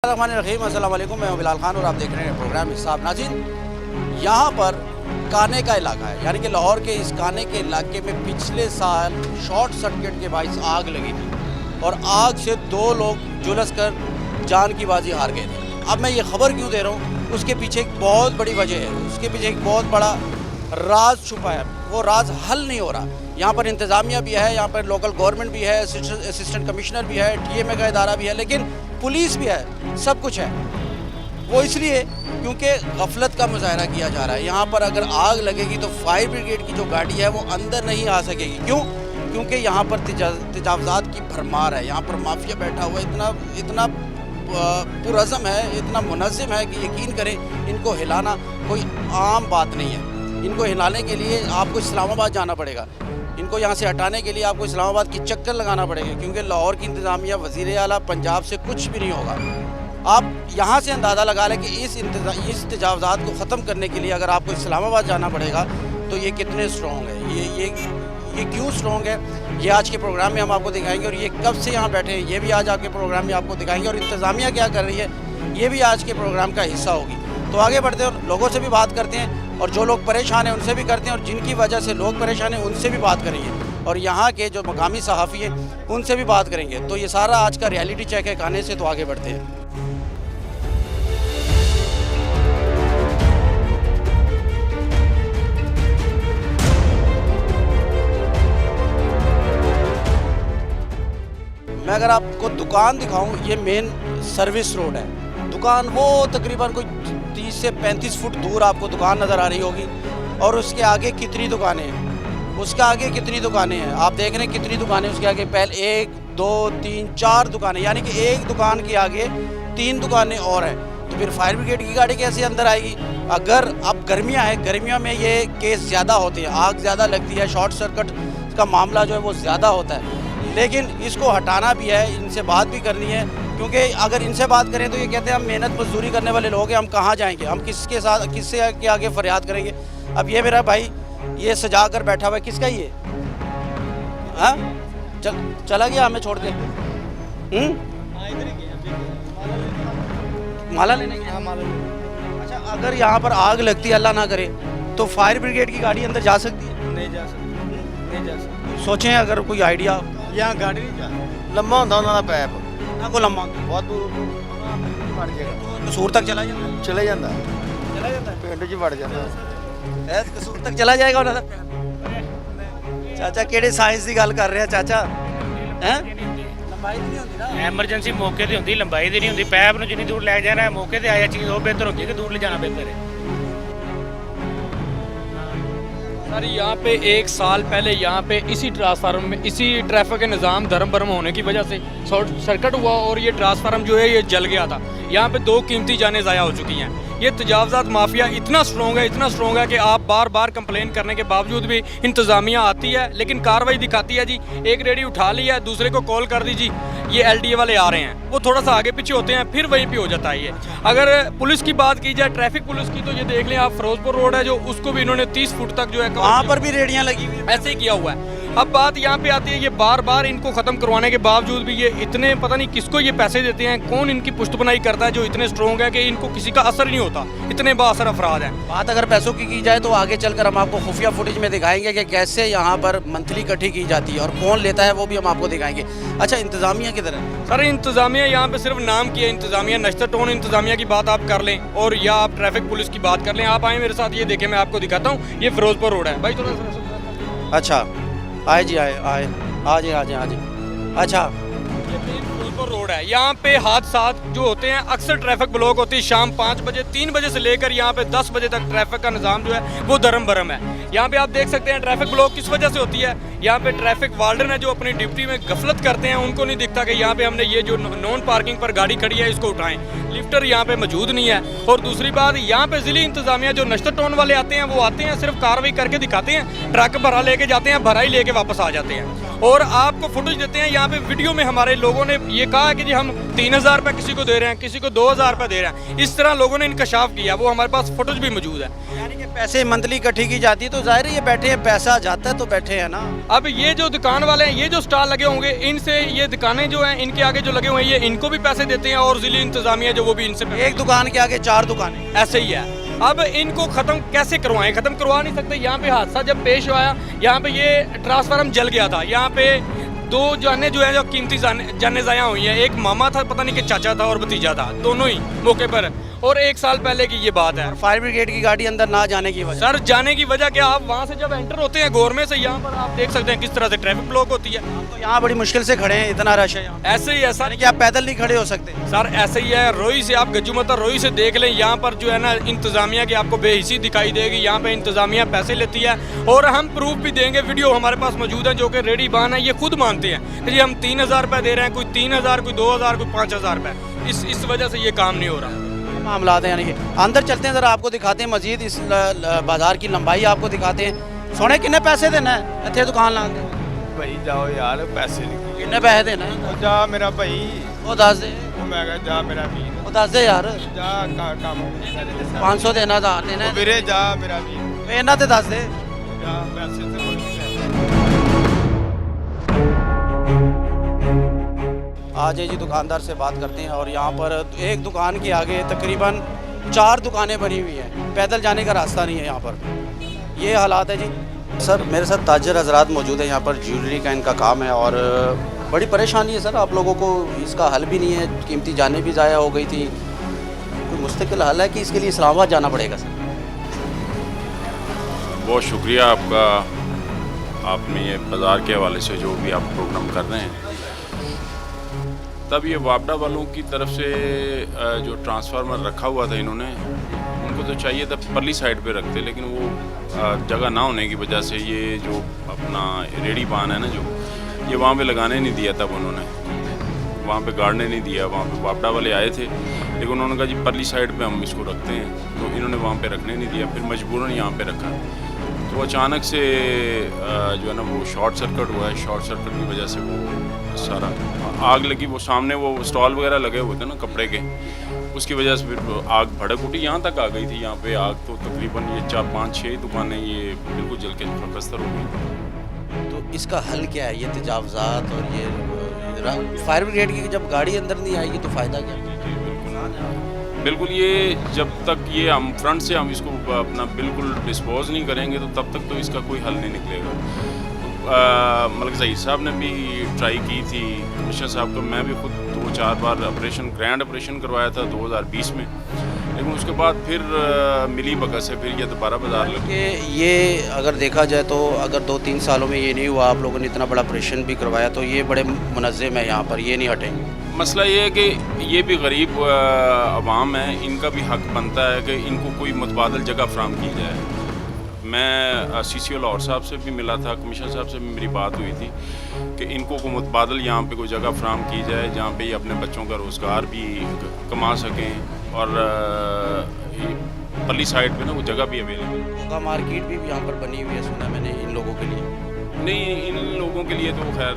रहीम अस्सलाम वालेकुम, मैं हूं बिलाल खान और आप देख रहे हैं प्रोग्राम हिसाब। नाज़रीन, यहाँ पर काने का इलाका है, यानी कि लाहौर के इस काने के इलाके में पिछले साल शॉर्ट सर्किट के बाइस आग लगी थी और आग से 2 लोग झुलस कर जान की बाजी हार गए थे। अब मैं ये खबर क्यों दे रहा हूँ, उसके पीछे एक बहुत बड़ी वजह है, उसके पीछे एक बहुत बड़ा राज छुपा है। वो राज हल नहीं हो रहा। यहाँ पर इंतज़ामिया भी है, यहाँ पर लोकल गवर्नमेंट भी है, असिस्टेंट कमिश्नर भी है, TMA का इदारा भी है, लेकिन पुलिस भी है, सब कुछ है। वो इसलिए क्योंकि गफलत का मुजाहरा किया जा रहा है। यहाँ पर अगर आग लगेगी तो फायर ब्रिगेड की जो गाड़ी है वो अंदर नहीं आ सकेगी। क्यों? क्योंकि यहाँ पर तजावज़ात की भरमार है। यहाँ पर माफिया बैठा हुआ इतना पुरज़म है, इतना मुनज़्ज़म है कि यकीन करें इनको हिलाना कोई आम बात नहीं है। इनको हिलाने के लिए आपको इस्लामाबाद जाना पड़ेगा, इनको यहाँ से हटाने के लिए आपको इस्लामाबाद की चक्कर लगाना पड़ेगा, क्योंकि लाहौर की इंतज़ामिया, वज़ीर आला, पंजाब से कुछ भी नहीं होगा। आप यहाँ से अंदाज़ा लगा लें कि इस तजावज़ात को ख़त्म करने के लिए अगर आपको इस्लामाबाद जाना पड़ेगा तो ये कितने स्ट्रॉन्ग है, ये क्यों स्ट्रॉन्ग है, ये आज के प्रोग्राम में हम आपको दिखाएंगे। और ये कब से यहाँ बैठे हैं ये भी आज आपके प्रोग्राम में आपको दिखाएंगे, और इंतज़ामिया क्या कर रही है ये भी आज के प्रोग्राम का हिस्सा होगी। तो आगे बढ़ते हैं और लोगों से भी बात करते हैं, और जो लोग परेशान हैं उनसे भी करते हैं, और जिनकी वजह से लोग परेशान हैं उनसे भी बात करेंगे, और यहाँ के जो मकामी सहाफ़ी हैं उनसे भी बात करेंगे। तो ये सारा आज का रियलिटी चेक है खाने से। तो आगे बढ़ते हैं। मैं अगर आपको दुकान दिखाऊं, ये मेन सर्विस रोड है। दुकान वो तकरीबन कोई 30 से 35 फुट दूर आपको दुकान नज़र आ रही होगी, और उसके आगे कितनी दुकानें हैं, उसके आगे कितनी दुकानें हैं, आप देख रहे हैं कितनी दुकानें उसके आगे। पहले 1 2 3 4 दुकानें, यानी कि एक दुकान के आगे 3 दुकानें और हैं। तो फिर फायर ब्रिगेड की गाड़ी कैसे अंदर आएगी? अगर अब गर्मियाँ हैं, गर्मियों में ये केस ज़्यादा होते हैं, आग ज़्यादा लगती है, शॉर्ट सर्किट का मामला जो है वो ज़्यादा होता है। लेकिन इसको हटाना भी है, इनसे बात भी करनी है, क्योंकि अगर इनसे बात करें तो ये कहते हैं हम मेहनत मजदूरी करने वाले लोग हैं, हम कहाँ जाएंगे, हम किससे के आगे फरियाद करेंगे। अब ये मेरा भाई ये सजा कर बैठा हुआ है, किसका ये? हाँ, चला गया, हमें छोड़ दे। माला लेने गया। अच्छा, अगर यहाँ पर आग लगती है, अल्लाह ना करे, तो फायर ब्रिगेड की गाड़ी अंदर जा सकती है? नहीं जा सकती। सोचें अगर कोई आइडिया। यहाँ गाड़ी नहीं जा, लम्बा होता उन्होंने पैप ना को लम्बा बहुत दूर बढ़ जाएगा, कसूर तक चला जाता है, चले जाता पिंड च बढ़ जाता है, कसूर तक चला जाएगा उन्होंने। चाचा ਕਿਹੜੇ ਸਾਇੰਸ ਦੀ ਗੱਲ ਕਰ ਰਹੇ ਆ ਚਾਚਾ? हैं लंबाई नहीं होती ना, ਐਮਰਜੈਂਸੀ ਮੌਕੇ ਤੇ ਹੁੰਦੀ, ਲੰਬਾਈ ਦੀ ਨਹੀਂ ਹੁੰਦੀ। ਪੈਪ ਨੂੰ ਜਿੰਨੀ ਦੂਰ ਲੈ ਜਾਣਾ ਹੈ, ਮੌਕੇ ਤੇ ਆਇਆ ਚੀਜ਼ ਉਹ ਬਿਹਤਰ ਹੁੰਦੀ ਹੈ ਕਿ ਦੂਰ ਲੈ ਜਾਣਾ ਬਿਹਤਰ है। सर यहाँ पे 1 साल पहले यहाँ पे इसी ट्रांसफार्मर में, इसी ट्रैफिक के निज़ाम धर्म भरम होने की वजह से शॉर्ट सर्किट हुआ और ये ट्रांसफार्मर जो है ये जल गया था। यहाँ पे 2 कीमती जानें ज़ाया हो चुकी हैं। ये तजावज़ात माफिया इतना स्ट्रॉन्ग है कि आप बार बार कंप्लेन करने के बावजूद भी इंतज़ामिया आती है लेकिन कार्रवाई दिखाती है जी, एक रेडी उठा लिया है, दूसरे को कॉल कर दीजिए, ये LDA वाले आ रहे हैं, वो थोड़ा सा आगे पीछे होते हैं, फिर वहीं पे हो जाता है ये। अगर पुलिस की बात की जाए, ट्रैफिक पुलिस की, तो ये देख लें आप, फिरोजपुर रोड है जो, उसको भी इन्होंने 30 फुट तक जो है वहाँ पर भी रेडियाँ लगी हुई हैं, ऐसे ही किया हुआ है। अब बात यहाँ पे आती है, ये बार बार इनको ख़त्म करवाने के बावजूद भी ये इतने, पता नहीं किसको ये पैसे देते हैं, कौन इनकी पुष्टपनाई करता है, जो इतने स्ट्रॉन्ग है कि इनको किसी का असर नहीं होता, इतने बाअसर अफराद हैं। बात अगर पैसों की जाए तो आगे चलकर हम आपको खुफिया फुटेज में दिखाएंगे कि कैसे यहाँ पर मंथली इकट्ठी की जाती है और कौन लेता है, वो भी हम आपको दिखाएंगे। अच्छा, इंतज़ामिया किधर है? सर इंतज़ामिया यहाँ पे सिर्फ नाम की है इंतज़ामिया, नश्तर टाउन इंतज़ामिया की बात आप कर लें, और या आप ट्रैफिक पुलिस की बात कर लें। आप आए मेरे साथ, ये देखें, मैं आपको दिखाता हूँ, ये फिरोजपुर रोड है भाई, थोड़ा सा। अच्छा, आए जी, आए आ जाए। अच्छा, ये मेन फिरोजपुर रोड है। यहाँ पे हादसात जो होते हैं, अक्सर ट्रैफिक ब्लॉक होती है शाम 5 बजे, 3 बजे से लेकर यहाँ पे 10 बजे तक ट्रैफिक का निज़ाम जो है वो धर्म भरम है। यहाँ पे आप देख सकते हैं ट्रैफिक ब्लॉक किस वजह से होती है। यहाँ पे ट्रैफिक वार्डन है जो अपनी ड्यूटी में गफलत करते हैं, उनको नहीं दिखता कि यहाँ पे हमने ये जो नॉन पार्किंग पर गाड़ी खड़ी है इसको उठाएं। लिफ्टर यहाँ पे मौजूद नहीं है। और दूसरी बात, यहाँ पे ज़िली इंतज़ामिया जो नश्तर टोन वाले आते हैं वो आते हैं, सिर्फ कार्रवाई करके दिखाते हैं, ट्रक भरा लेके जाते हैं, भरा ही लेके वापस आ जाते हैं और आपको फुटेज देते हैं। यहाँ पे वीडियो में हमारे लोगों ने ये कहा कि जी हम 3000 रुपये किसी को दे रहे हैं, किसी को 2000 रुपये दे रहे हैं, इस तरह लोगों ने इंकशाफ किया, वो हमारे पास फुटेज भी मौजूद है। यानी कि पैसे मंथली इकट्ठी की जाती है तो जाहिर है ये बैठे हैं, पैसा जाता है तो बैठे हैं ना। अब ये जो दुकान वाले हैं, ये जो स्टॉल लगे होंगे, इनसे ये दुकानें जो हैं इनके आगे जो लगे हुए हैं, ये इनको भी पैसे देते हैं और ज़िली इंतज़ामिया जो वो भी इनसे एक दुकान के आगे 4 दुकानें, ऐसे ही है। अब इनको ख़त्म कैसे करवाएं? ख़त्म करवा नहीं सकते। यहाँ पे हादसा जब पेश हुआ, यहाँ पे ये ट्रांसफार्मर जल गया था, यहाँ पे 2 जाने जो है जो कीमती जाने ज़ाया हुई हैं। एक मामा था, पता नहीं कि चाचा था और भतीजा था, दोनों ही मौके पर, और 1 साल पहले की ये बात है। फायर ब्रिगेड की गाड़ी अंदर ना जाने की वजह। सर जाने की वजह क्या, आप वहाँ से जब एंटर होते हैं गोरमे से, यहाँ पर आप देख सकते हैं किस तरह से ट्रैफिक ब्लॉक होती है। तो यहाँ बड़ी मुश्किल से खड़े हैं, इतना रश है यहाँ। ऐसे ही है सर, यानी कि आप पैदल नहीं खड़े हो सकते। सर ऐसे ही है। रोई से आप गज्जूमता रोई से देख लें, यहाँ पर जो है ना इंतज़ामिया की आपको बेहिसी दिखाई देगी। यहाँ पे इंतज़ामिया पैसे लेती है और हम प्रूफ भी देंगे, वीडियो हमारे पास मौजूद है जो कि रेडी बान है, ये खुद मानते हैं कि जी हम 3000 रुपये दे रहे हैं, कोई 3000, कोई 2000, कोई 5000 रुपये। इस वजह से ये काम नहीं हो रहा। मामला है। यानी कि अंदर चलते हैं, ज़रा आपको दिखाते हैं मजीद इस बाजार की लंबाई आपको दिखाते हैं। सोने कितने पैसे देना है इतने दुकान ला के? भाई जाओ यार, पैसे नहीं कितने पैसे देना है? जा मेरा भाई, वो दस दे, मैं कहा जा मेरा वीर, वो दस दे यार। जा काम 500 देना, 1000 देना है, ਵੀਰੇ ਜਾ ਮੇਰਾ ਵੀਰ, ਇਹਨਾਂ ਤੇ ਦੱਸ ਦੇ। ਜਾ ਪੈਸੇ ਤੇ ਕੋਈ नहीं। आज जी दुकानदार से बात करते हैं और यहाँ पर एक दुकान के आगे तकरीबन 4 दुकानें बनी हुई हैं, पैदल जाने का रास्ता नहीं है यहाँ पर। ये हालात है जी। सर मेरे साथ ताजर हजरात मौजूद है, यहाँ पर ज्वेलरी का इनका काम है और बड़ी परेशानी है सर आप लोगों को, इसका हल भी नहीं है, कीमती जानें भी ज़ाया हो गई थी, कोई मुस्तकिल हल है कि इसके लिए इस्लामाबाद जाना पड़ेगा सर? बहुत शुक्रिया आपका, आपने ये बाज़ार के हवाले से जो भी आप प्रोग्राम कर रहे हैं। तब ये वापडा वालों की तरफ से जो ट्रांसफार्मर रखा हुआ था इन्होंने, उनको तो चाहिए था परली साइड पे रखते, लेकिन वो जगह ना होने की वजह से ये जो अपना रेडी बान है ना, जो ये वहाँ पे लगाने नहीं दिया। तब उन्होंने वहाँ पे गाड़ने नहीं दिया, वहाँ पे वापडा वाले आए थे, लेकिन उन्होंने कहा जी परली साइड पे हम इसको रखते हैं, तो इन्होंने वहाँ पे रखने नहीं दिया, फिर मजबूरन यहाँ पे रखा। तो अचानक से जो है ना वो शॉर्ट सर्किट हुआ है, शॉर्ट सर्किट की वजह से वो सारा आग लगी। वो सामने वो स्टॉल वगैरह लगे हुए थे ना कपड़े के, उसकी वजह से फिर आग भड़क उठी, यहाँ तक आ गई थी। यहाँ पे आग तो तकरीबन ये 4, 5, 6 दुकानें ये बिल्कुल जल के खस्तर हो गई। तो इसका हल क्या है? ये तजावज़ात और ये फायर ब्रिगेड की जब गाड़ी अंदर नहीं आएगी तो फ़ायदा क्या? बिल्कुल, ये जब तक ये हम फ्रंट से हम इसको अपना बिल्कुल डिस्पोज नहीं करेंगे तो तब तक तो इसका कोई हल नहीं निकलेगा। मलिक ज़हीर साहब ने भी ट्राई की थी, कमिश्नर साहब को, मैं भी खुद 2-4 बार ऑपरेशन, ग्रैंड ऑपरेशन करवाया था 2020 में, लेकिन उसके बाद फिर मिली बका से फिर ये दोबारा बाजार लगे। कि ये अगर देखा जाए तो अगर 2-3 सालों में ये नहीं हुआ, आप लोगों ने इतना बड़ा ऑपरेशन भी करवाया, तो ये बड़े मुनज़्ज़म है यहाँ पर, ये नहीं हटेंगे। मसला ये है कि ये भी गरीब अवाम है, इनका भी हक बनता है कि इनको कोई मुतबादल जगह फराम की जाए। मैं CCO लाहौर साहब से भी मिला था, कमिश्नर साहब से भी मेरी बात हुई थी कि इनको को मुतबादल यहाँ पे कोई जगह फराम की जाए जहाँ पे ये अपने बच्चों का रोज़गार भी कमा सकें और पल्ली साइड पे ना वो जगह भी अवेलेबल। का मार्केट भी यहाँ पर बनी हुई है, सुना मैंने, इन लोगों के लिए। नहीं, इन लोगों के लिए तो खैर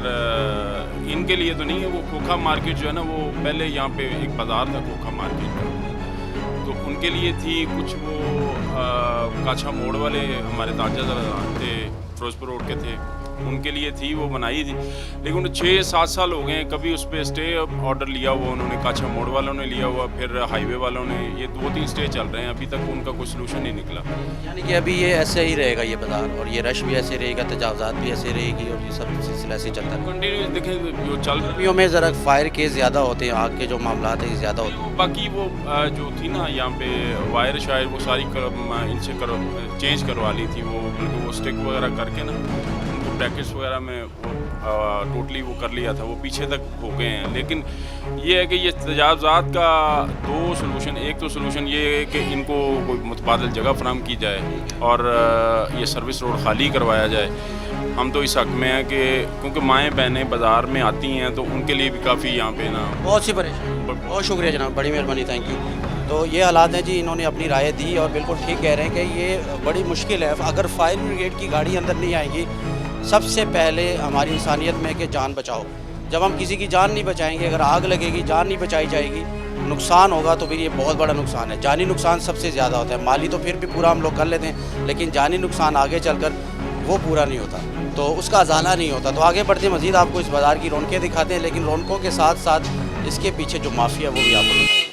इनके लिए तो नहीं है। वो खोखा मार्केट जो है ना, वो पहले यहाँ पे एक बाज़ार था खोखा मार्केट का, तो उनके लिए थी कुछ। वो काछा मोड़ वाले हमारे ताजा थे, फिरोजपुर रोड के थे, उनके लिए थी, वो बनाई थी, लेकिन 6-7 साल हो गए, कभी उस पर स्टे ऑर्डर लिया हुआ उन्होंने, काछा मोड़ वालों ने लिया हुआ, फिर हाईवे वालों ने, ये 2-3 स्टे चल रहे हैं, अभी तक उनका कोई सलूशन नहीं निकला। यानी कि अभी ये ऐसे ही रहेगा ये बाज़ार, और ये रश भी ऐसे रहेगा, तजावज़ात भी ऐसे रहेगी, और ये सब सिलसिला ऐसे ही चलता है। कंटिन्यू देखें जो चल गर्मियों में ज़रा फायर केस ज़्यादा होते हैं, आग के जो मामला हैं ज़्यादा होते हैं। बाकी वो जो थी ना यहाँ पे वायर शायर, वो सारी इनसे चेंज करवा ली थी, वो स्टिक वगैरह करके ना उनको ब्रैकेट्स वगैरह में वो टोटली वो कर लिया था, वो पीछे तक हो गए हैं। लेकिन ये है कि ये तजावज़ात का 2 सलूशन, एक तो सलूशन ये है कि इनको कोई मुतबादल जगह फराम की जाए और ये सर्विस रोड खाली करवाया जाए। हम तो इस हक में हैं कि क्योंकि माएँ बहनें बाज़ार में आती हैं तो उनके लिए भी काफ़ी यहाँ पे ना बहुत सी परेशानी। बहुत शुक्रिया जनाब, बड़ी मेहरबानी, थैंक यू। तो ये हालात हैं जी, इन्होंने अपनी राय दी और बिल्कुल ठीक कह रहे हैं कि ये बड़ी मुश्किल है। अगर फायर ब्रिगेड की गाड़ी अंदर नहीं आएगी, सबसे पहले हमारी इंसानियत में कि जान बचाओ। जब हम किसी की जान नहीं बचाएंगे, अगर आग लगेगी, जान नहीं बचाई जाएगी, नुकसान होगा तो फिर ये बहुत बड़ा नुकसान है। जानी नुकसान सबसे ज़्यादा होता है, माली तो फिर भी पूरा हम लोग कर लेते हैं, लेकिन जानी नुकसान आगे चलकर वो पूरा नहीं होता, तो उसका अजाला नहीं होता। तो आगे बढ़ते मज़ीद आपको इस बाज़ार की रौनकें दिखाते हैं, लेकिन रौनकों के साथ साथ इसके पीछे जो माफिया वो भी आपको दिखाएंगे।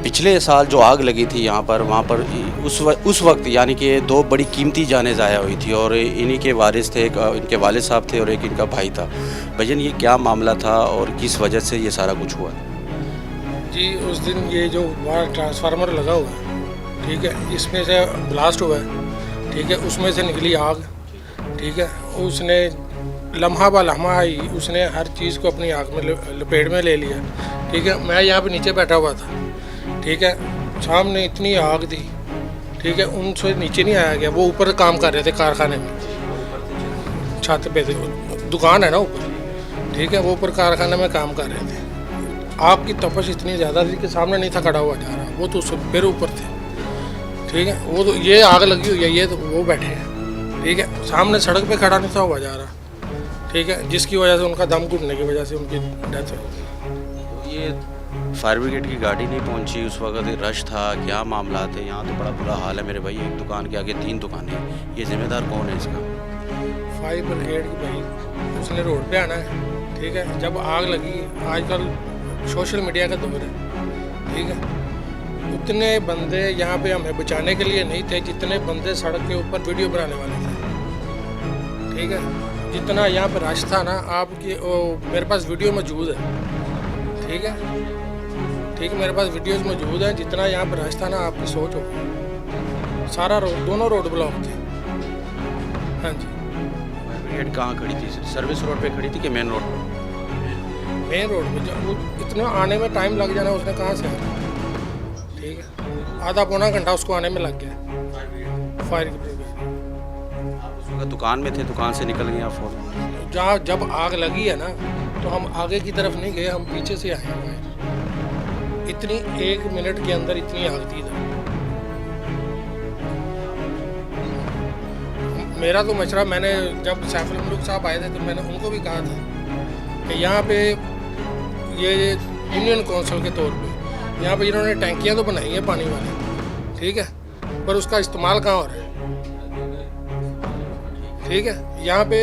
पिछले साल जो आग लगी थी यहाँ पर, वहाँ पर उस वक्त यानी कि 2 बड़ी कीमती जानें ज़ाया हुई थी और इन्हीं के वारिस थे, एक इनके वालिद साहब थे और एक इनका भाई था। भजन, ये क्या मामला था और किस वजह से ये सारा कुछ हुआ? जी, उस दिन ये जो वहाँ ट्रांसफार्मर लगा हुआ है, ठीक है, इसमें से ब्लास्ट हुआ है, ठीक है, उसमें से निकली आग, ठीक है, उसने लम्हा बा लम्हा आई, उसने हर चीज़ को अपनी आग में लपेट में ले लिया, ठीक है। मैं यहाँ पे नीचे बैठा हुआ था, ठीक है, सामने इतनी आग थी, ठीक है, उनसे नीचे नहीं आया गया। वो ऊपर काम कर रहे थे कारखाने में, छत पे थे, दुकान है ना ऊपर, ठीक है, वो ऊपर कारखाने में काम कर रहे थे। आग की तपश इतनी ज़्यादा थी कि सामने नहीं था खड़ा हुआ जा रहा, वो तो फिर ऊपर थे, ठीक है। वो तो ये आग लगी हुई है, ये तो वो बैठे हैं, ठीक है, सामने सड़क पे खड़ा नहीं था हुआ जा रहा, ठीक है, जिसकी वजह से उनका दम घुटने की वजह से उनकी डेथ हो गई। ये फायर ब्रिगेड की गाड़ी नहीं पहुंची उस वक्त, रश था, क्या मामला थे? यहाँ तो बड़ा बुरा हाल है मेरे भाई, एक दुकान के आगे 3 दुकानें, ये जिम्मेदार कौन है इसका? फायर ब्रिगेड की भाई, उसने रोड पे आना है, ठीक है। जब आग लगी, आजकल सोशल मीडिया का दौर है, ठीक है, उतने बंदे यहाँ पे हमें बचाने के लिए नहीं थे जितने बंदे सड़क के ऊपर वीडियो बनाने वाले थे, ठीक है। जितना यहाँ पर रश था ना, आपकी मेरे पास वीडियो मौजूद है, ठीक है, ठीक है, मेरे पास वीडियोस मौजूद है। जितना यहाँ पर रश था ना, आपकी सोच हो, सारा रोड, दोनों रोड ब्लॉक थे। हाँ जी। फायर ब्रिगेड कहाँ खड़ी थी? सर्विस रोड पे खड़ी थी कि मेन रोड पर? मेन रोड पे, जब इतना आने में टाइम लग जाना, उसने कहाँ से आना, ठीक है, आधा पौना घंटा उसको आने में लग गया। फायर ब्रिगेड उस वक्त दुकान में थे, दुकान से निकल गए आप फौरन? जहाँ जब आग लगी है ना, तो हम आगे की तरफ नहीं गए, हम पीछे से आए हुए हैं। इतनी 1 मिनट के अंदर इतनी आग थी इधर। मेरा तो मशवरा, मैंने जब सैफुल मुल्क साहब आए थे तो मैंने उनको भी कहा था कि यहाँ पे ये यूनियन काउंसिल के तौर पे यहाँ पे इन्होंने टैंकियाँ तो बनाई हैं पानी वाली, ठीक है, पर उसका इस्तेमाल कहाँ हो रहा है, ठीक है। यहाँ पे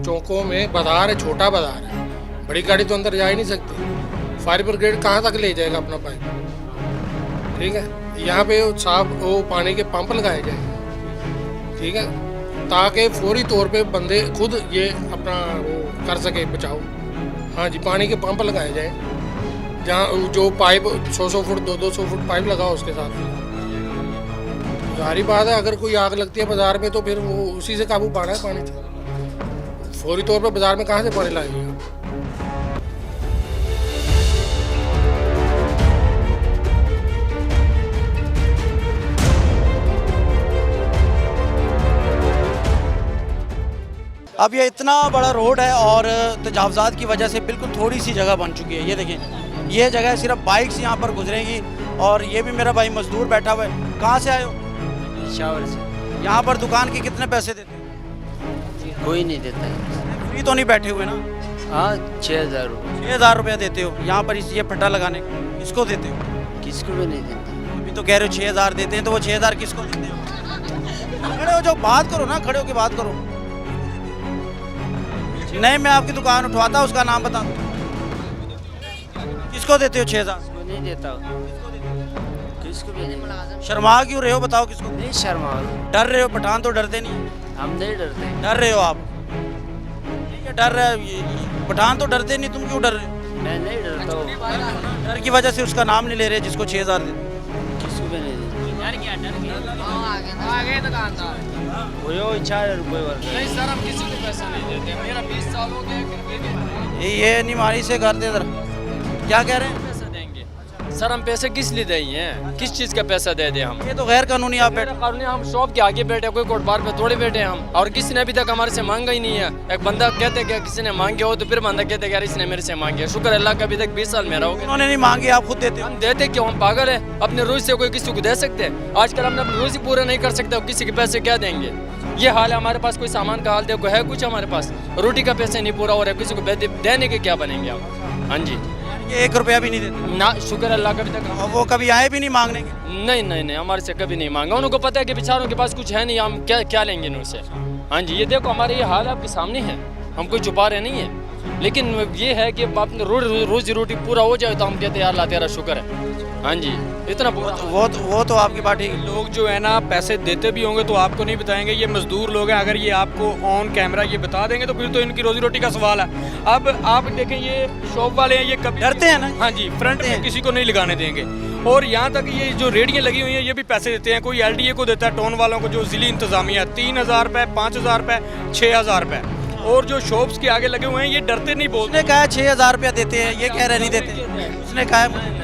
चौकों में बाजार है, छोटा बाजार है, बड़ी गाड़ी तो अंदर जा ही नहीं सकती। फायर ब्रिगेड कहाँ तक ले जाएगा अपना पाइप, ठीक है। यहाँ पे साफ वो पानी के पंप लगाए जाए, ठीक है, ताकि फौरी तौर पे बंदे खुद ये अपना वो कर सके बचाओ। हाँ जी, पानी के पंप लगाए जाए, जहाँ जो पाइप 100-100 फुट 200-200 फुट पाइप लगाओ उसके साथ। जारी बात है, अगर कोई आग लगती है बाज़ार में तो फिर वो उसी से काबू पाना है पानी से। फौरी तौर पर बाज़ार में कहाँ से पानी लाएंगे? अब ये इतना बड़ा रोड है और तजावज़ात की वजह से बिल्कुल थोड़ी सी जगह बन चुकी है। ये देखें, ये जगह सिर्फ बाइक्स यहाँ पर गुजरेंगी। और ये भी मेरा भाई मजदूर बैठा हुआ है। कहाँ से आए हो? शावर से। यहाँ पर दुकान के कितने पैसे देते हो? कोई नहीं देता है। फ्री तो नहीं बैठे हुए ना? हाँ, 6,000 रुपये। 6,000 रुपया देते हो यहाँ पर ये फट्टा लगाने का? किसको देते हो? किसको भी नहीं देता। अभी तो कह रहे हो 6,000 देते हैं, तो वो 6,000 किसको देते हो? खड़े हो, जो बात करो ना, खड़े हो के बात करो। नहीं, मैं आपकी दुकान उठवाता, उसका नाम बता दो। किसको देते हो 6,000? किसको नहीं देता, किसको भी नहीं। शर्मा क्यों रहे हो, बताओ किसको? नहीं शर्मा। डर रहे हो? पठान तो डरते नहीं। हम नहीं डरते। डर रहे हो आप? ये डर रहा है, पठान तो डरते नहीं, तुम क्यों डर रहे हो? मैं नहीं डरता हूँ। डर की वजह से उसका नाम नहीं ले रहे जिसको 6,000 देते। किसको भी नहीं देता। डर क्या, डर क्या? आगे दुकानदार वो इच्छा रुपये वर्ग नहीं सर, हम किसी को पैसा नहीं देते। मेरा 20 साल हो गया, 1 रुपये नहीं मांगे। ये निमानी से कर दे इधर। क्या कह रहे हैं? पैसा देंगे सर, हम पैसे किस लिए देंगे? किस चीज़ का पैसा दे दें हम? ये तो गैर कानूनी आप बैठे। कानूनी हम शॉप के आगे बैठे, कोई कोटबार पे थोड़े बैठे हम, और किसी ने अभी तक हमारे से मांगा ही नहीं है। एक बंदा कहते कि किसी ने मांगे हो, तो फिर बंदा कहते कि यार इसने मेरे से मांगे। शुक्र अल्लाह का अभी तक 20 साल मेरा हो गया। उन्होंने नहीं मांगे, आप खुद देते हो। हम देते क्यों? हम पागल है? अपने रोज से कोई किसी को दे सकते हैं? आजकल हम अपने रोज ही पूरा नहीं कर सकते, किसी के पैसे क्या देंगे? ये हाल है हमारे पास। कोई सामान का हाल देखो है कुछ हमारे पास? रोटी का पैसे नहीं पूरा हो रहा है, किसी को देने के क्या बनेंगे हम? हाँ जी, ये 1 रुपया भी नहीं देते ना शुक्र अल्लाह का अभी तक। और वो कभी आए भी नहीं मांगने के। नहीं नहीं नहीं, हमारे से कभी नहीं मांगा। उनको पता है कि बेचारों के पास कुछ है नहीं, हम क्या लेंगे इनसे? हाँ जी, ये देखो हमारे ये हाल आपके सामने है, हम कोई छुपा रहे नहीं है। लेकिन ये है कि अपने रोजी रोटी पूरा हो जाए तो हम कहते हैं यार अल्लाह तेरा शुक्र है। हाँ जी, इतना वो तो आपकी बात ठीक है। लोग जो है ना पैसे देते भी होंगे तो आपको नहीं बताएंगे, ये मजदूर लोग हैं। अगर ये आपको ऑन कैमरा ये बता देंगे तो फिर तो इनकी रोजी रोटी का सवाल है। अब आप देखें ये शॉप वाले हैं, ये कभी डरते हैं ना। हाँ जी, फ्रंट में किसी को नहीं लगाने देंगे। और यहाँ तक ये जो रेडियाँ लगी हुई हैं ये भी पैसे देते हैं। कोई LDA को देता है, टोन वालों को जो जिली इंतजामिया 3000 रुपये, 5000 रुपये, 6000 रुपये। और जो शॉप्स के आगे लगे हुए हैं ये डरते नहीं बोलते। उसने कहा 6000 रुपया देते हैं, ये कह रहे नहीं देते। उसने कहा,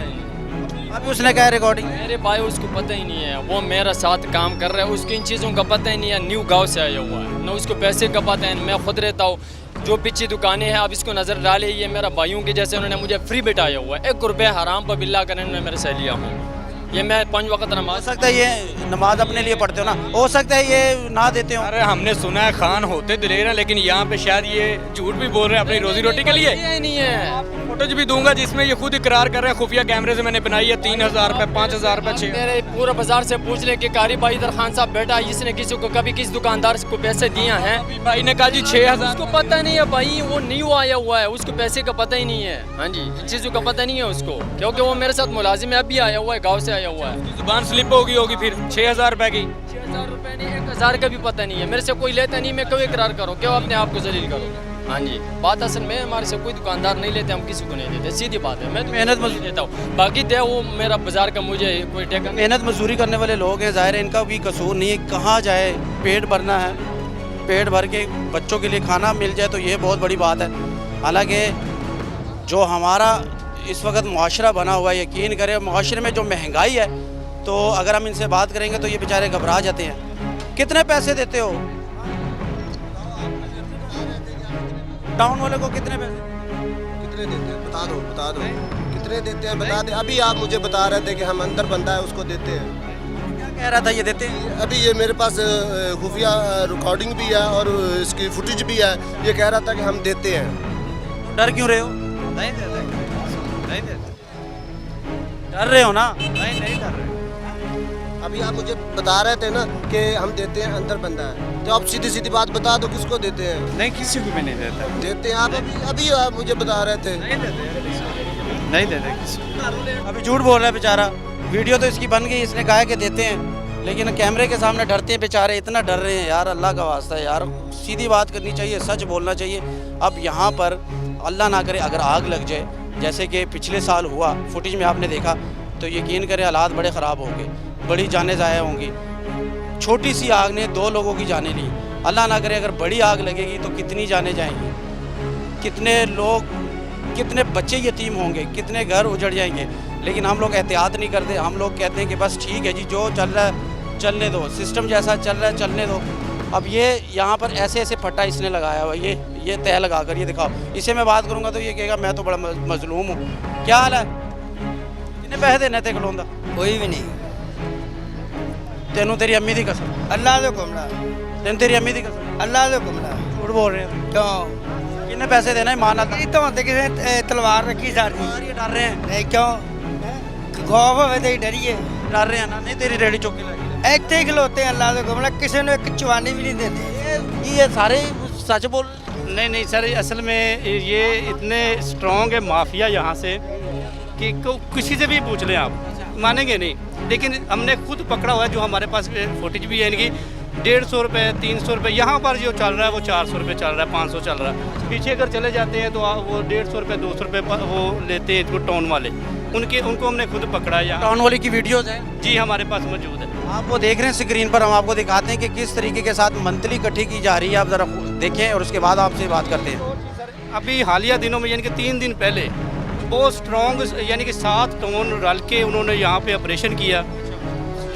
अभी उसने कहा रिकॉर्डिंग। मेरे भाई उसको पता ही नहीं है, वो मेरा साथ काम कर रहा है, उसको इन चीज़ों का पता ही नहीं है। न्यू गांव से आया हुआ है, न उसको पैसे का पता है। मैं खुद रहता हूँ, जो पीछे दुकानें हैं अब इसको नज़र डाले, ये मेरा भाइयों के जैसे उन्होंने मुझे फ्री बैठाया हुआ है। 1 रुपया हराम पर बिल्ला करने उन्होंने मेरे से लिया हूँ। ये मैं 5 वक्त हो नमाज सकता है ये नमाज अपने लिए पढ़ते हो ना, हो सकता है ये ना देते हो। अरे हमने सुना है खान होते दिलेर हैं, लेकिन यहाँ पे शायद ये झूठ भी बोल रहे हैं अपनी रोजी रोटी के लिए। ये नहीं है, फोटोज भी दूंगा जिसमें ये खुद इकरार कर रहे हैं खुफिया कैमरे से मैंने बनाई है। 3000 रुपये, 5000 रुपये, 6। मेरे पूरा बाजार से पूछ ले कि कारी भाई इधर खान साहब बैठा है, इसने किसी को कभी किस दुकानदार को पैसे दिए हैं? भाई ने कहा जी 6000। उसको पता नहीं है भाई, वो न्यू आया हुआ है, उसको पैसे का पता ही नहीं है। हाँ जी, इन चीज़ों का पता नहीं है उसको, क्योंकि वो मेरे साथ मुलाजिम है, अभी आया हुआ है, गाँव से आया हुआ है। जुबान स्लिप होगी फिर 6000 रुपये की। 6000 रुपये नहीं, 1000 का भी पता नहीं है। मेरे से कोई लेता नहीं, मैं क्यों इकरार करूँ, क्यों अपने आप को जलील करूँ? हाँ जी, बात असल में हमारे से कोई दुकानदार नहीं लेते, हम किसी को नहीं देते, सीधी बात है। मैं तो मेहनत मजदूरी देता हूँ, बाकी दे वो मेरा बाजार का मुझे कोई टेका। मेहनत मजदूरी करने वाले लोग हैं, ज़ाहिर है इनका भी कसूर नहीं है। कहाँ जाए, पेट भरना है, पेट भर के बच्चों के लिए खाना मिल जाए तो ये बहुत बड़ी बात है। हालांकि जो हमारा इस वक्त मुआशरा बना हुआ है, यकीन करें मुआशरे में जो महंगाई है, तो अगर हम इनसे बात करेंगे तो ये बेचारे घबरा जाते हैं। कितने पैसे देते हो टाउन वाले को? कितने पैसे कितने देते हैं बता दो कितने देते हैं बता दे। अभी आप मुझे बता रहे थे कि हम अंदर बंदा है उसको देते हैं। क्या कह रहा था ये देते हैं? अभी ये मेरे पास खुफिया रिकॉर्डिंग भी है और इसकी फुटेज भी है। ये कह रहा था कि हम देते हैं। डर क्यों रहे हो? नहीं देते, नहीं देते, डर रहे हो ना? नहीं डर रहे। अभी आप मुझे बता रहे थे ना कि हम देते हैं, अंदर बंदा है, तो आप सीधी सीधी बात बता दो किसको देते हैं? नहीं, किसी को भी नहीं देता। देते हैं आप अभी आप मुझे बता रहे थे। नहीं देते किसी को। अभी झूठ बोल रहा है बेचारा। वीडियो तो इसकी बन गई, इसने कहा है कि देते हैं, लेकिन कैमरे के सामने डरते हैं बेचारे, इतना डर रहे हैं यार। अल्लाह का वास्ता है यार, सीधी बात करनी चाहिए, सच बोलना चाहिए। अब यहाँ पर अल्लाह ना करे अगर आग लग जाए, जैसे कि पिछले साल हुआ, फुटेज में आपने देखा, तो यकीन करें हालात बड़े ख़राब होंगे, बड़ी जानें ज़ाया होंगी। छोटी सी आग ने 2 लोगों की जानें ली। अल्लाह ना करे अगर बड़ी आग लगेगी तो कितनी जानें जाएंगी, कितने लोग, कितने बच्चे यतीम होंगे, कितने घर उजड़ जाएंगे। लेकिन हम लोग एहतियात नहीं करते, हम लोग कहते हैं कि बस ठीक है जी, जो चल रहा है चलने दो, सिस्टम जैसा चल रहा है चलने दो। अब ये यहाँ पर ऐसे ऐसे फट्टा इसने लगाया हुआ, ये तय लगा कर ये दिखाओ। इसे मैं बात करूँगा तो ये कहेगा मैं तो बड़ा मजलूम हूँ। क्या हाल है? कितने पैसे देने थे खलोंदा? कोई भी नहीं। तेनू तेरी अम्मी दी कसम? अल्लाह तो घुमना। तेन तेरी अम्मी दी कसम? अल्लाह तो घुमना। झूठ बोल रहे हैं। क्यों? कितने पैसे देना है? मान आता तो होते किसी तलवार रखी सारी। ये डर रहे हैं। नहीं क्यों? खौफ होवे तो डरिए। डर रहे हैं ना? नहीं तेरी रेडी चौकी लगी। ਇੱਥੇ ਹੀ ਖਲੋਤੇ अल्लाह तो घुमना, किसी ने एक चवानी भी नहीं देते। ये सारे सच बोल। नहीं सर, असल में ये इतने स्ट्रॉन्ग है माफिया यहाँ से कि किसी से भी पूछ लें आप मानेंगे नहीं। लेकिन हमने खुद पकड़ा हुआ है, जो हमारे पास फुटेज भी है इनकी। 150 रुपये, 300 रुपये, यहाँ पर जो चल रहा है वो 400 रुपये चल रहा है, 500 चल रहा है। पीछे अगर चले जाते हैं तो वो 150 रुपये, 200 रुपये वो लेते हैं इसको टोन वाले। उनको हमने खुद पकड़ा यहाँ। टाउन वाली की वीडियोज़ हैं, जी हमारे पास मौजूद है। आप वो देख रहे हैं स्क्रीन पर, हम आपको दिखाते हैं कि किस तरीके के साथ मंथली इकट्ठी की जा रही है। आप ज़रा देखें और उसके बाद आपसे बात करते हैं। अभी हालिया दिनों में यानी कि 3 दिन पहले बहुत स्ट्रॉन्ग यानी कि 7 टोन रल के उन्होंने यहाँ पे ऑपरेशन किया।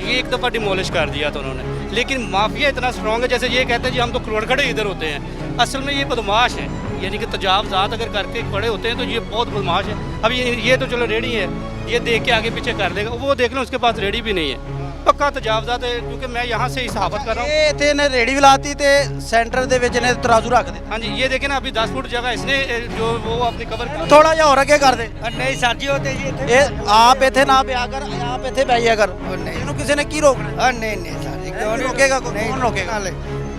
ये एक दफ़ा डिमोलिश कर दिया था उन्होंने, लेकिन माफिया इतना स्ट्रॉन्ग है, जैसे ये कहते हैं जी हम तो करोड़ खड़े इधर होते हैं, असल में ये बदमाश है। यानी कि तजावजात अगर करके खड़े होते हैं तो ये बहुत बदमाश है। अब ये तो चलो रेडी है, ये देख के आगे पीछे कर लेगा, वो देख लो उसके पास रेडी भी नहीं है, पक्का तजावजात है। क्योंकि मैं यहाँ से ही सहाबत कर रहा हूँ। ਇਹ ਤੇ ਨੇ ਰੇੜੀ ਵੀ ਲਾਤੀ ਤੇ ਸੈਂਟਰ ਦੇ ਵਿੱਚ ਨੇ ਤਰਾਜ਼ੂ ਰੱਖ ਦਿੱਤਾ। हाँ जी, ये देखे ना अभी 10 फुट जगह इसने जो वो अपनी कवर ਥੋੜਾ ਜਿਹਾ ਹੋਰ ਅੱਗੇ ਕਰ ਦੇ। नहीं सर जी होते जी इत्थे ਇਹ ਆਪ ਇੱਥੇ ਨਾ ਪਿਆ ਕਰ, ਆਪ ਇੱਥੇ ਬਹਿ ਜਾ ਕਰ। नहीं ਇਹਨੂੰ ਕਿਸੇ ਨੇ ਕੀ ਰੋਕਣਾ? नहीं सर जी क्यों नहीं रोकेगा? कौन रोकेगा?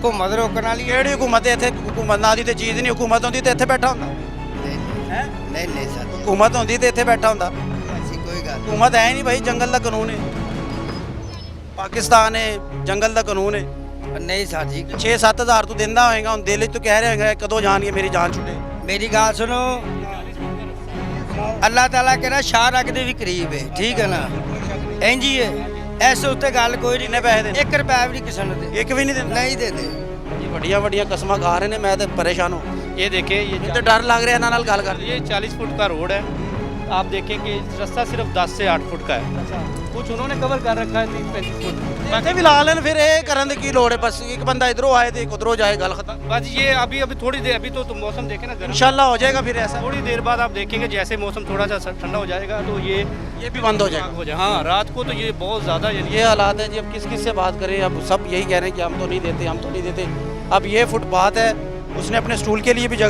घूमत रोकने वाली ਕਿਹੜੀ ਹੁਕੂਮਤ ਹੈ ਇੱਥੇ? ਹੁਕੂਮਤ ਨਾਂ ਦੀ ਤੇ ਚੀਜ਼ ਨਹੀਂ। ਹੁਕੂਮਤ ਹੁੰਦੀ ਤੇ ਇੱਥੇ ਬੈਠਾ ਹੁੰਦਾ। नहीं सर ਹੁਕੂਮਤ ਹੁੰਦੀ ਤੇ ਇੱਥੇ ਬੈਠਾ ਹੁੰਦਾ। ऐसी कोई गल ਹੁਕੂਮਤ ਹੈ ਨਹੀਂ ਭਾਈ, ਜੰਗਲ ਦਾ ਕਾਨੂੰਨ ਹੈ, ਪਾਕਿਸਤਾਨ ਹੈ, ਜੰਗਲ ਦਾ ਕਾਨੂੰਨ ਹੈ। नहीं सर जी 6-7 ਹਜ਼ਾਰ ਤੂੰ ਦਿੰਦਾ ਹੋਏਗਾ, ਹੁਣ ਦਿਲ 'ਚ ਤੂੰ ਕਹਿ ਰਿਹਾ ਹੋਏਗਾ ਕਦੋਂ ਜਾਣਗੇ ਮੇਰੀ ਜਾਨ ਛੁੱਟੇ। मेरी गल सुनो, अल्लाह ताला कहना शाह रखते भी करीब है, ठीक है ना, इंज ही है। इस उत्ते गल कोई नहीं। ਕਿੰਨੇ ਪੈਸੇ ਦੇ? 1 रुपया भी नहीं किसी ने दे ਇੱਕ ਵੀ ਨਹੀਂ ਦਿੰਦਾ। नहीं देते। ਇਹ ਵੱਡੀਆਂ ਵੱਡੀਆਂ ਕਸਮਾਂ ਖਾ ਰਹੇ ਨੇ, ਮੈਂ ਤਾਂ ਪਰੇਸ਼ਾਨ ਹਾਂ। ये देखे ਮੈਨੂੰ ਤਾਂ ਡਰ ਲੱਗ ਰਿਹਾ ਇਹਨਾਂ ਨਾਲ ਗੱਲ ਕਰਦੇ। ये 40 फुट का रोड है। आप देखें कि रास्ता सिर्फ 10 से 8 फुट का है। कुछ उन्होंने कवर कर रखा है 30-35 फुट। ਇੱਥੇ ਵੀ ਲਾ ਲੈਣ, ਫਿਰ ਇਹ ਕਰਨ ਦੀ ਕੀ ਲੋੜ ਹੈ? ਬਸ ਇੱਕ ਬੰਦਾ ਇਧਰੋਂ ਆਏ ਤੇ ਇੱਕ ਉਧਰੋਂ ਜਾਏ, ਗੱਲ खत्म। बस ये अभी थोड़ी देर, अभी तो मौसम देखे ना गर्म, इंशाल्लाह हो जाएगा फिर ऐसा। थोड़ी देर बाद आप देखेंगे जैसे मौसम थोड़ा सा ठंडा हो जाएगा तो ये भी बंद हो जाएगा। हो जाए। हाँ, रात को तो ये बहुत ज़्यादा ये हालात है जी। अब किस से बात करें? अब सब यही कह रहे हैं कि हम तो नहीं देते, हम तो नहीं देते। अब ये फुटपाथ है, उसने अपने स्टूल के लिए भी जगह